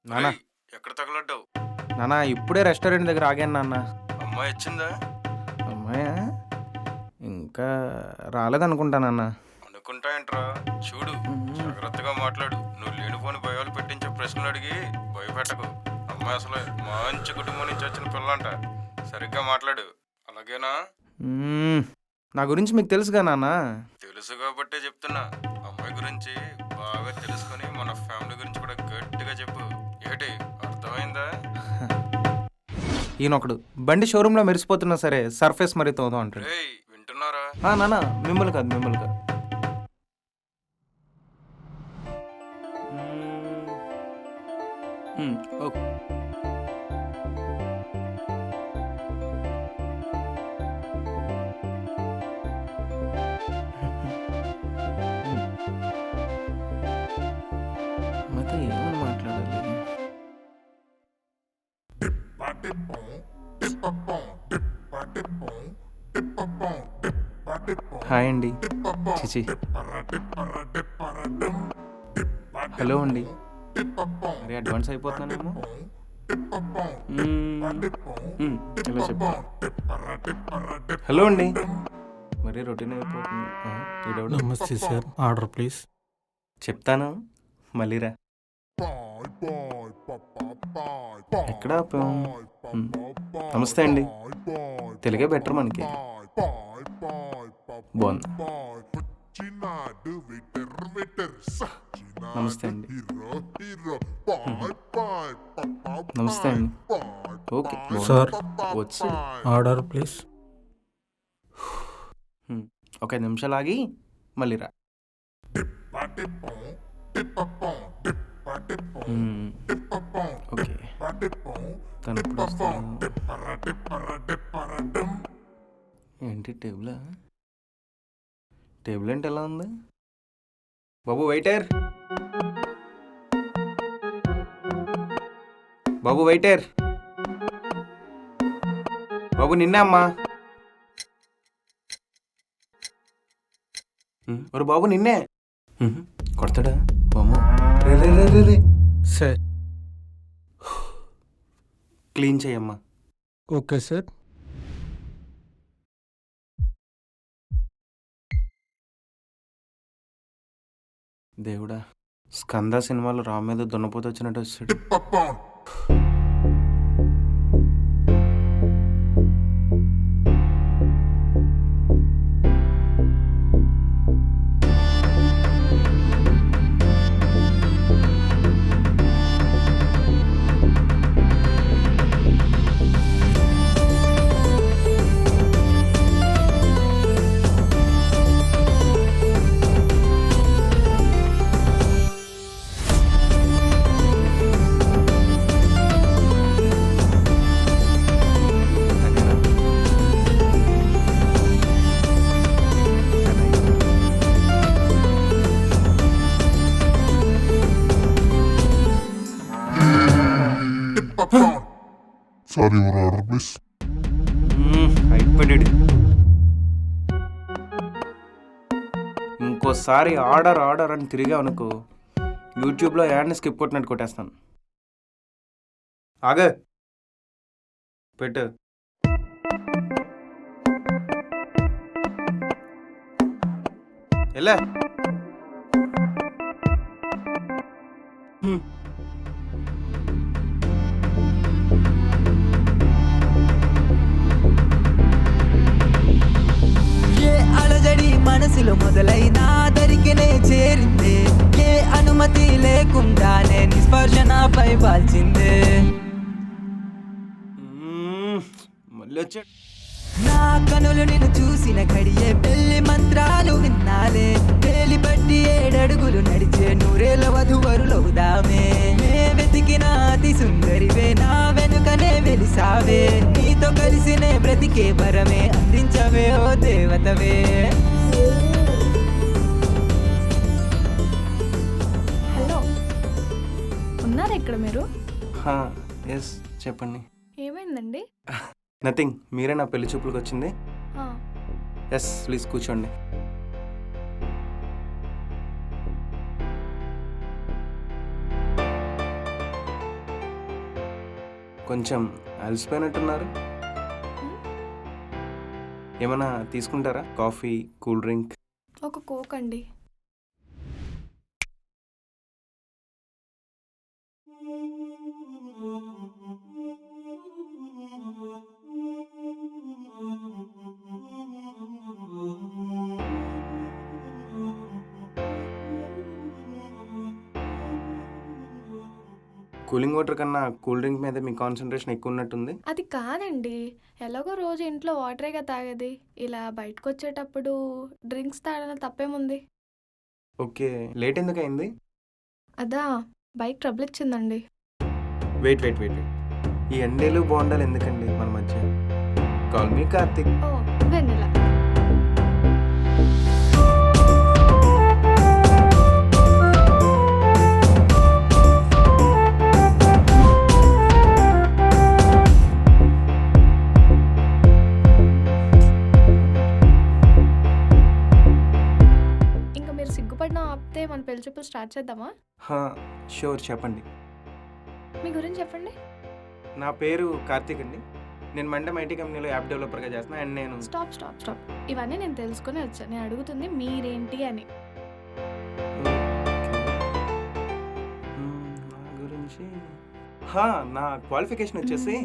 నానా ఒరేయ్, ఎక్కడ తగలడ్డావు? నానా ఇప్పుడే రెస్టారెంట్ దగ్గర ఆగాను నాన్న. అమ్మాయి వచ్చిందా? అమ్మాయా ఇంకా రాలేదనుకుంటా నాన్న. అనుకుంటా ఏంట్రా? చూడు, జాగ్రత్తగా మాట్లాడు. నువ్వు లేనిపోని భయాలు పెట్టించే ప్రశ్నలు అడిగి భయపెట్టకు. అమ్మాయి అసలు మంచి కుటుంబం నుంచి వచ్చిన పిల్లంట. సరిగ్గా మాట్లాడు. అలాగేనా? మ్మ్, నా గురించి మీకు తెలుసుగా నాన్న. తెలుసు కాబట్టే చెప్తున్నా. అమ్మాయి గురించి బాగా తెలుసుకొని మన ఫ్యామిలీ గురించి కూడా గట్టిగా చెప్పు. ఏంటి, అర్థమైందా? ఈయన ఒకడు బండి షోరూంలో మెరిసిపోతున్నా సరే సర్ఫేస్ మరీ తోదో అంటాడు. రేయ్, వింటున్నారా? నాన్న మిమ్మల్ని కాదు మిమ్మల్ని కాదు. ఓకే. మరి ఏమని మాట్లాడాలి? హాయ్ అండి. చిచి హలో అండి. మరి అడ్వాన్స్ అయిపోతున్నానేమో. ఇలా చెప్పు. హలో అండి. మరి రొటీన్ అయిపోతుంది. ఈడెవడు? నమస్తే సార్, ఆర్డర్ ప్లీజ్. చెప్తాను మళ్ళీరా. ఎక్కడ ఆపాం? నమస్తే అండి. తెలుగే బెటర్ మనకి. బాగుంది. నమస్తే అండి. నమస్తే అండి. ఓకే సార్, వచ్చి ఆర్డర్ ప్లీజ్. ఒక 5 నిమిషాలు ఆగి మళ్ళీ రా. ఓకే తను ఇప్పుడు వస్తాడు. ఏంటి టేబుల్ టేబుల్ ఏంటి ఎలా ఉంది? బాబు వెయిటర్, బాబు వెయిటర్, బాబు నిన్నే అమ్మా. ఒరు బాబు నిన్నే. కొడతాడా బామ్మ? రే రే రే రే రే. సార్, క్లీన్ చేయమ్మా. Okay sir. దేవుడా, స్కంద సినిమాలో రామ్ మీద దున్నపోతు వచ్చినట్టు వచ్చాడు. Sorry, your order, please. అయిపోయాడు. ఇంకోసారి ఆర్డర్ ఆర్డర్ అని తిరిగా అనుకో, యూట్యూబ్లో యాడ్ని స్కిప్ కొట్టినట్టు కొట్టేస్తాను. ఆగ పెట్టు. ఎలా అలజడి మనసులో మొదలైన దరికినే చేరిందే, ఏ అనుమతి లేకుండానే నిస్పర్శనపై వాల్చిందే. మళ్ళీ వచ్చాడు. నా కనులు నిన్ను చూసిన కడియే పెళ్లి మంత్రాలు విన్నాలే, పేలి పట్టి 7 అడుగులు నడిచే నూరేళ్ళ వధువరులవుదామే. నే వెతికిన అతి సుందరివే, నా వెనుకనే వెలిసావే, నీతో కలిసినే బ్రతికే వరమే అందించవే ఓ దేవతవే. హలో, ఉన్నారా ఇక్కడ మీరు? ఎస్ చెప్పండి. ఏమైందండి? నథింగ్. మీరే నా పెళ్లి చూపులకు వచ్చింది? ఆ, ఎస్ ప్లీజ్ కూర్చోండి. కొంచెం అలసిపోయినట్టున్నారు. ఏమైనా తీసుకుంటారా? Coffee, cool drink? ఒక కోక్ అండి. కూలింగ్ వాటర్ కన్నా కూల్ డ్రింక్ మీద మీ కాన్సన్ట్రేషన్ ఎక్కువ ఉన్నట్టుంది. అది కాదండి, ఎలాగో రోజు ఇంట్లో వాటరేగా తాగేది. ఇలా బయటకు వచ్చేటప్పుడు డ్రింక్స్ తాగడం తప్పేముంది? ఓకే, లేట్ ఎందుకు అయింది? అదా, బైక్ ట్రబుల్ ఇచ్చిందండి. వెయిట్. ఈ ఎండేలు బాగుండాలి ఎందుకండి మన మధ్య? Call me Karthik. ఓ, వెన్నెల. ఇంకా మీరు సిగ్గుపడిన ఆపితే మన పెళ్లి చూపులు స్టార్ట్ చేద్దామా? షూర్, చెప్పండి. మీ గురించి చెప్పండి. నా పేరు కార్తిక్ అండి. నేను మండమ్ ఐటీ కంపెనీలో యాప్ డెవలపర్గా చేస్తున్నా. అండ్ నేను స్టాప్. ఇవన్నీ నేను తెలుసుకునే వచ్చాను. నేను అడుగుతుంది మీరేంటి అని. నా గురించి నా క్వాలిఫికేషన్ వచ్చేసి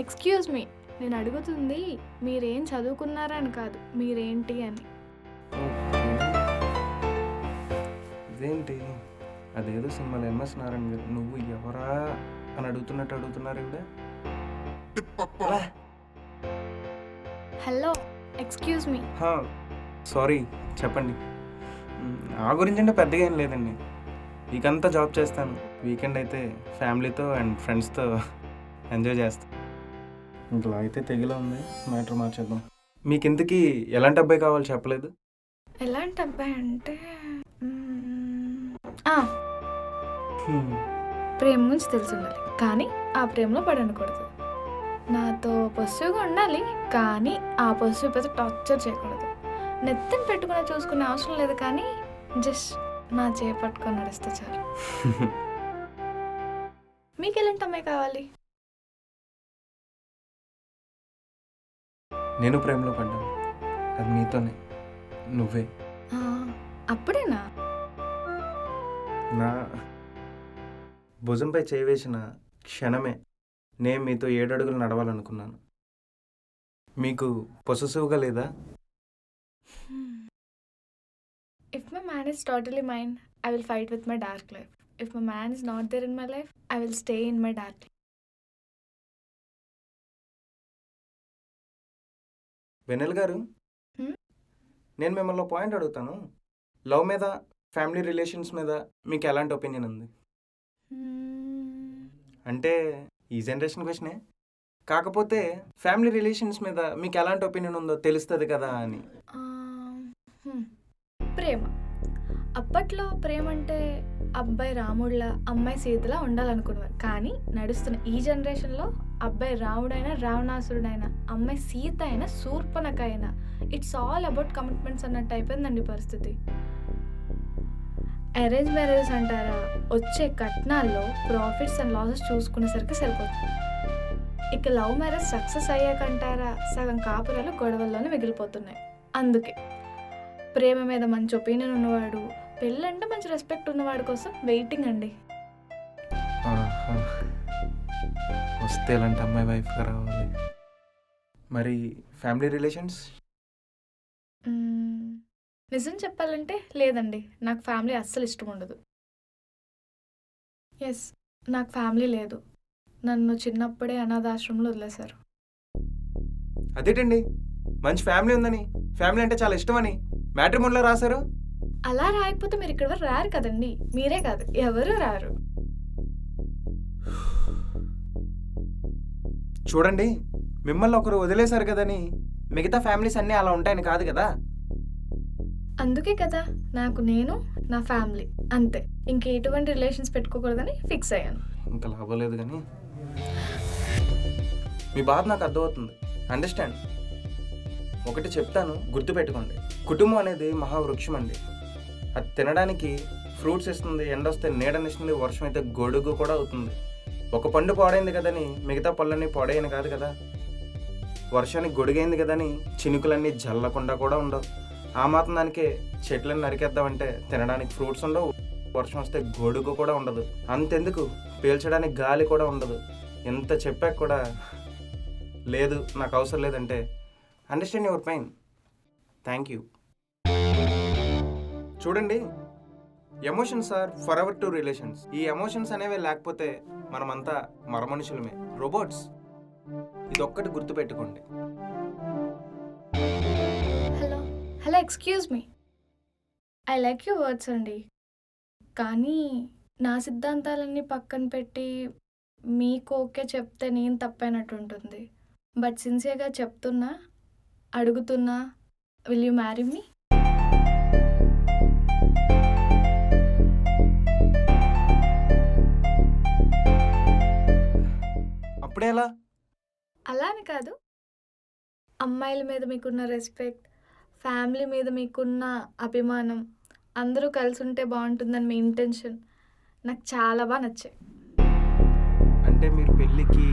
ఎక్స్క్యూజ్ మీ, నేను అడుగుతుంది మీరేం చదువుకున్నారా అని కాదు, మీరేంటి అని. ఇదేంటి, అదేదో సినిమాలో ఎంఎస్ నారాయణ గారు నువ్వు ఎవరా అని అడుగుతున్నట్టు అడుగుతున్నారు ఇవిడ. హలో, ఎక్స్క్యూజ్ మీ. సారీ, చెప్పండి. నా గురించి అంటే పెద్దగా ఏం లేదండి. వీకంతా జాబ్ చేస్తాను, వీకెండ్ అయితే ఫ్యామిలీతో అండ్ ఫ్రెండ్స్తో ఎంజాయ్ చేస్తాను. ఇంట్లో అయితే తెగిలా ఉంది, మ్యాటర్ మార్చేద్దాం. మీకు ఇంతకీ ఎలాంటి అబ్బాయి కావాలో చెప్పలేదు. ఎలాంటి అబ్బాయి అంటే ప్రేమ గురించి తెలిసి ఉండాలి, కానీ ఆ ప్రేమలో పడనకూడదు. నాతో పొసివ్గా ఉండాలి, కానీ ఆ పొసివ్ పెద్ద టార్చర్ చేయకూడదు. నెత్తిని పెట్టుకుని చూసుకునే అవసరం లేదు, కానీ జస్ట్ నా చేయి పట్టుకొని నడిస్తే చాలు. మీకు ఎలాంటి అమ్మాయి కావాలి? నేను ప్రేమలో పడ్డాను, అది నీతోనే, నువ్వే. అప్పుడేనా? నా భుజంపై చేయి వేసిన క్షణమే నేను మీతో 7 అడుగులు నడవాలనుకున్నాను. మీకు పొసెసివ్గా లేదా? If my man is totally mine, I will fight with my dark life. If my man is not there in my life, I will stay in my dark life. వెన్నెల గారు, నేను మిమ్మల్ని పాయింట్ అడుగుతాను. లవ్ మీద, family relations మీద మీకు ఎలాంటి opinion ఉంది? అంటే ఈ జనరేషన్ క్వశ్చనే, కాకపోతే ఫ్యామిలీ రిలేషన్స్ మీద మీకు ఎలాంటి ఒపీనియన్ ఉందో తెలుస్తుంది కదా అని. ప్రేమ. అప్పట్లో ప్రేమ అంటే అబ్బాయి రాముడిలా, అమ్మాయి సీతలా ఉండాలనుకునేవారు. కానీ నడుస్తున్న ఈ జనరేషన్లో అబ్బాయి రాముడైనా, రావణాసురుడైనా, అమ్మాయి సీత అయినా, శూర్పణఖ అయినా, ఇట్స్ ఆల్ అబౌట్ కమిట్మెంట్స్ అన్నట్టు అయిపోయిందండి పరిస్థితి. అరేంజ్ మ్యారేజెస్ అంటారా, వచ్చే కట్నాల్లో ప్రాఫిట్స్ అండ్ లాసెస్ చూసుకునేసరికి సరిపోతుంది. ఇక లవ్ మ్యారేజ్ సక్సెస్ అయ్యాకంటారా, సగం కాపురాలు గొడవల్లోనే మిగిలిపోతున్నాయి. అందుకే ప్రేమ మీద మంచి ఒపీనియన్ ఉన్నవాడు, పెళ్ళంటే మంచి రెస్పెక్ట్ ఉన్నవాడి కోసం వెయిటింగ్ అండి. వస్తే ఎలాంటి అమ్మాయి వైఫ్గా రావాలి? మరి ఫ్యామిలీ రిలేషన్స్? నిజం చెప్పాలంటే లేదండి, నాకు ఫ్యామిలీ అస్సలు ఇష్టం ఉండదు. ఎస్, నాకు ఫ్యామిలీ లేదు. నన్ను చిన్నప్పుడే అనాథాశ్రమంలో వదిలేశారు. అదేంటండి, మంచి ఫ్యామిలీ ఉందని, ఫ్యామిలీ అంటే చాలా ఇష్టమని మ్యాట్రిమోనీలో రాశారు. అలా రాయకపోతే మీరు ఇక్కడ వరకు రారు కదండి. మీరే కాదు, ఎవరు రారు. చూడండి, మిమ్మల్ని ఒకరు వదిలేశారు కదని మిగతా ఫ్యామిలీస్ అన్నీ అలా ఉంటాయని కాదు కదా. అందుకే కదా నాకు నేను, నా ఫ్యామిలీ అంతే, ఇంక ఎటువంటి రిలేషన్స్ పెట్టుకోకూడదని ఫిక్స్ అయ్యాను. ఇంకా లాభం లేదు, కానీ మీ బాధ నాకు అర్థమవుతుంది, అండర్స్టాండ్. ఒకటి చెప్తాను, గుర్తుపెట్టుకోండి. కుటుంబం అనేది మహావృక్షం అండి. అది తినడానికి ఫ్రూట్స్ ఇస్తుంది, ఎండ వస్తే నీడనిస్తుంది, వర్షం అయితే గొడుగు కూడా అవుతుంది. ఒక పండు పాడైంది కదని మిగతా పళ్ళన్నీ పాడైన కాదు కదా. వర్షానికి గొడుగైంది కదని చినుకులన్నీ జల్లకుండా కూడా ఉండవు. ఆ మాత్రం దానికే చెట్లను నరికేద్దామంటే తినడానికి ఫ్రూట్స్ ఉండవు, వర్షం వస్తే గొడుగు కూడా ఉండదు. అంతెందుకు పీల్చడానికి గాలి కూడా ఉండదు. ఎంత చెప్పాక కూడా లేదు నాకు అవసరం లేదంటే understand your pain. Thank you. చూడండి, emotions are forever to relations. ఈ ఎమోషన్స్ అనేవి లేకపోతే మనమంతా మరమనుషులమే, రోబోట్స్. ఇదొక్కటి గుర్తుపెట్టుకోండి. Hello hello, excuse me. I like you words అండి, కానీ నా సిద్ధాంతాలన్నీ పక్కన పెట్టి మీకు ఓకే చెప్తే నేను తప్పైనట్టు ఉంటుంది. బట్ సిన్సియర్గా చెప్తున్నా, అడుగుతున్నా, విల్ యూ మ్యారీ మీ? అప్పుడే ఎలా? అలా అని కాదు, అమ్మాయిల మీద మీకున్న రెస్పెక్ట్, ఫ్యామిలీ మీద మీకున్న అభిమానం, అందరూ కలిసి ఉంటే బాగుంటుందని మీ ఇంటెన్షన్ నాకు చాలా బాగా నచ్చాయి. అంటే మీరు పెళ్ళికి